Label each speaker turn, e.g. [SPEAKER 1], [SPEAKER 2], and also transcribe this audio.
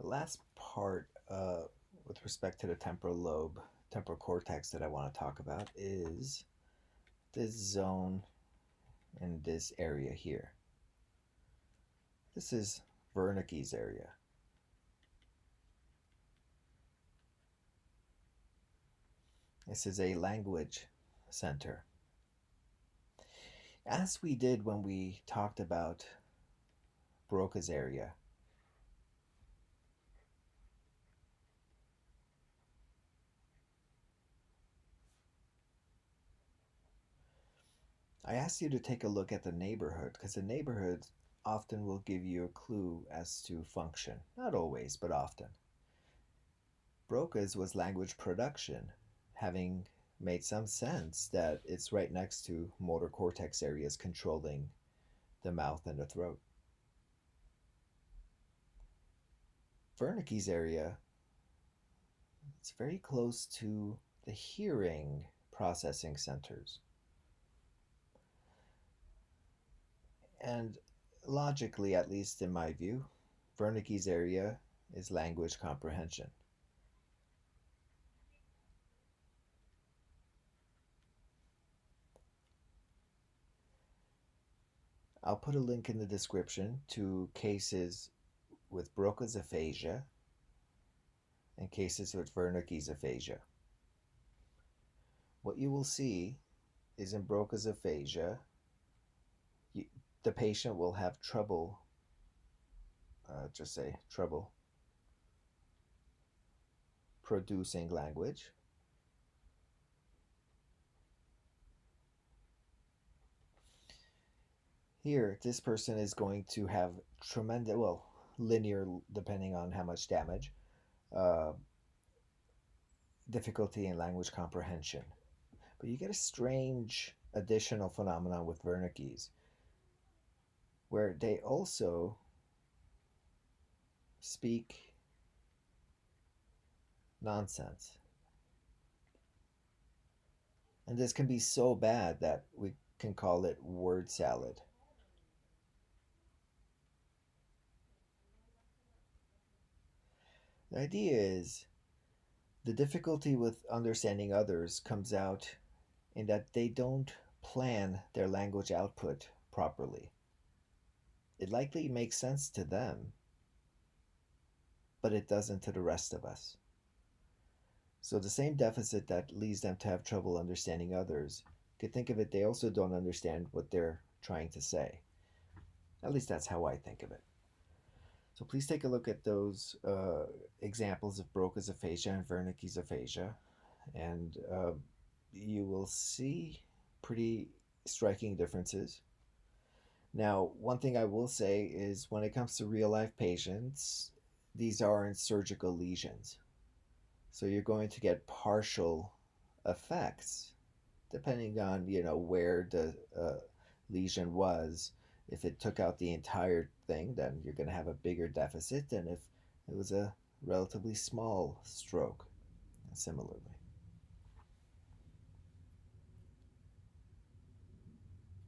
[SPEAKER 1] The last part with respect to the temporal cortex that I want to talk about is this zone in this area here. This is Wernickes area. This is a language center. As we did when we talked about Broca's area, I asked you to take a look at the neighborhood because the neighborhood often will give you a clue as to function. Not always, but often. Broca's was language production, having made some sense that it's right next to motor cortex areas controlling the mouth and the throat. Wernicke's area, it's very close to the hearing processing centers. And logically, at least in my view, Wernicke's area is language comprehension. I'll put a link in the description to cases with Broca's aphasia and cases with Wernicke's aphasia. What you will see is in Broca's aphasia, you, the patient will have trouble, just say trouble, producing language. Here, this person is going to have tremendous, well, linear, depending on how much damage, uh, difficulty in language comprehension. But you get a strange additional phenomenon with Wernicke's, where they also speak nonsense. And this can be so bad that we can call it word salad. The idea is the difficulty with understanding others comes out in that they don't plan their language output properly. It likely makes sense to them, but it doesn't to the rest of us. So the same deficit that leads them to have trouble understanding others, you could think of it, they also don't understand what they're trying to say. At least that's how I think of it. So please take a look at those examples of Broca's aphasia and Wernicke's aphasia, and you will see pretty striking differences. Now, one thing I will say is when it comes to real life patients, these aren't surgical lesions. So you're going to get partial effects depending on, where the lesion was. If it took out the entire thing, then you're going to have a bigger deficit than if it was a relatively small stroke, similarly.